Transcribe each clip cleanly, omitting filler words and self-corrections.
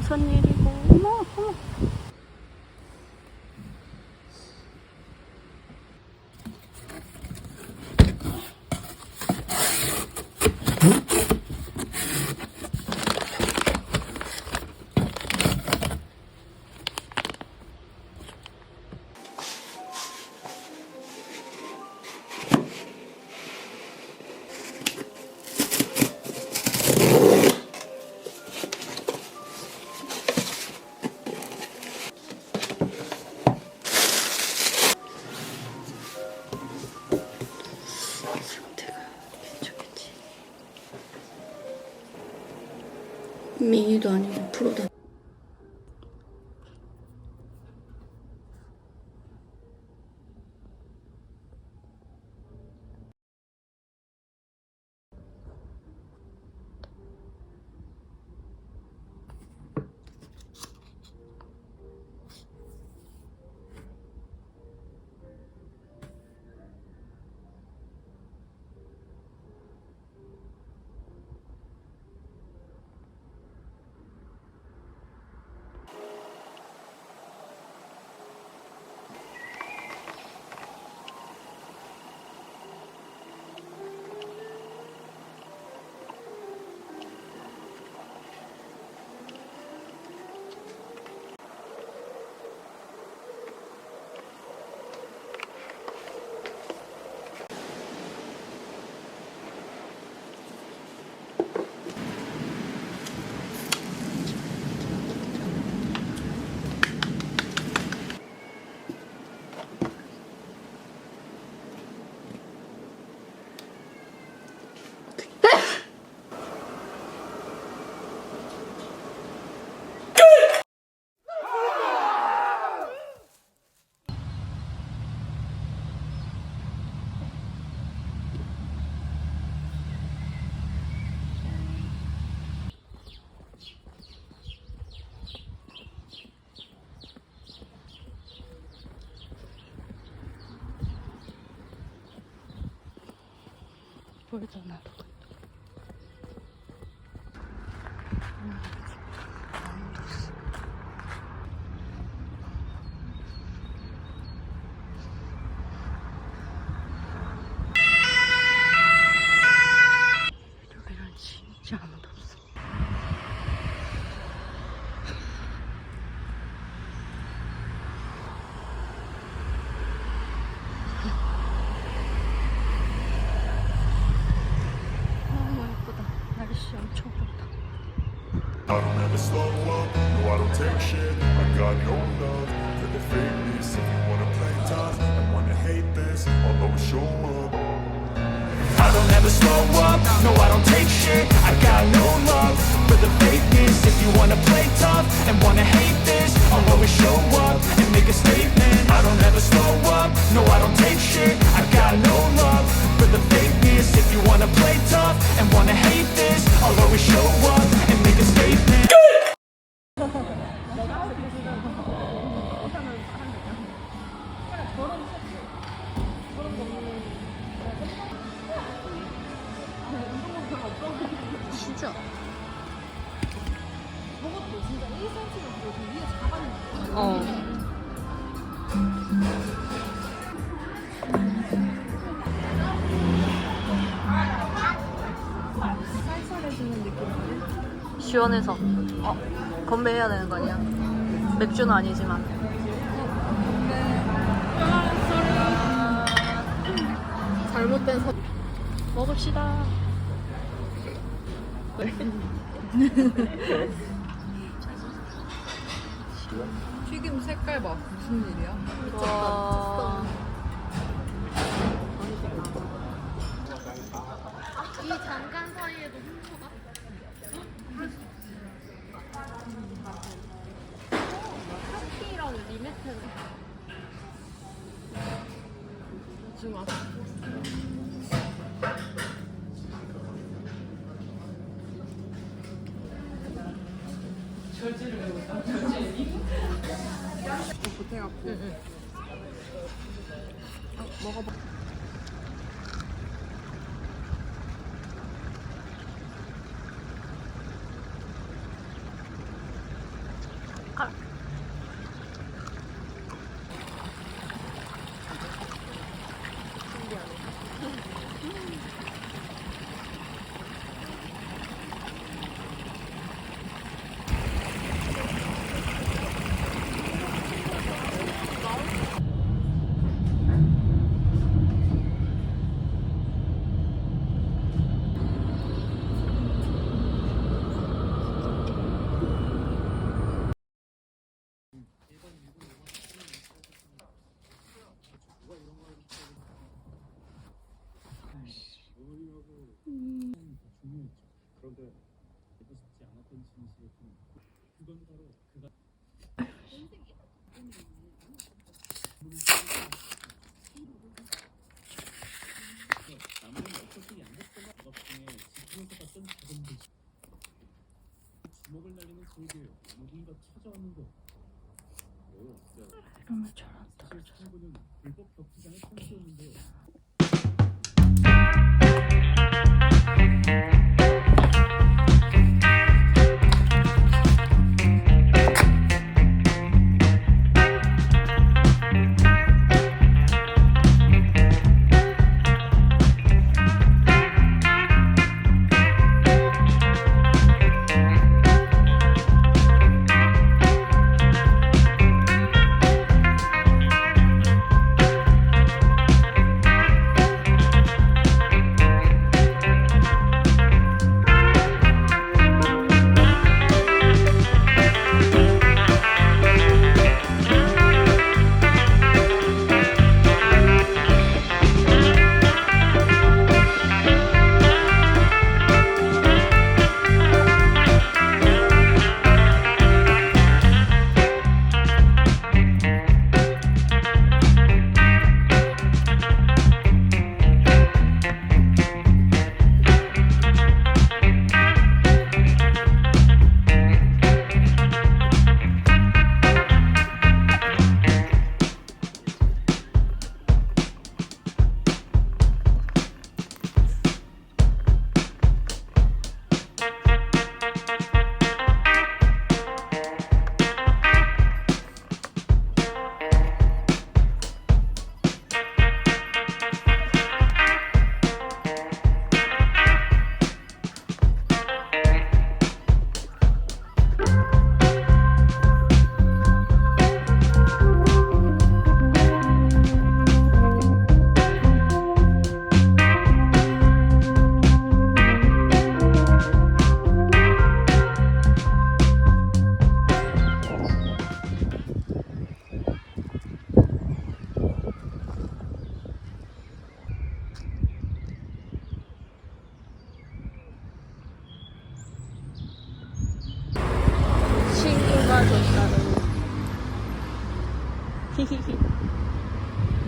무슨 일이고. 어머 어머. 미니도 아니고 프로다. 보이잖아. 여기는 진짜 아무도 없어. 엄청 좋다. I don't ever slow up, no I don't take shit. I got no love for the fakeness. If you wanna play tough and wanna hate this, I'll always show up. I don't ever slow up, no I don't take shit. I got no love for the fakeness. If you wanna play tough and wanna hate this, I'll always show up and make a statement. I don't ever slow up, no I don't take shit. I got no love for the fakeness. If you wanna play tough and wanna hate this, I'll always show up and make a statement. 진짜. 저것도 진짜 1cm면 저 위에 자가는 거. 어. 쌀쌀해지는 느낌. 시원해서. 건배해야 되는 거 아니야? 맥주는 아니지만. 잘못된 선. 먹읍시다. 튀김 색깔 봐. 무슨 일이야? 와. 이 잠깐 사이에도 훔쳐가? 카키랑 리메테는 지금 왔어. 보태갖고. 먹어봐. 이러면 잘안 떨어져.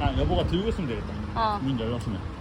아 여보가 들고 있으면 되겠다. 어. 문 열었으면.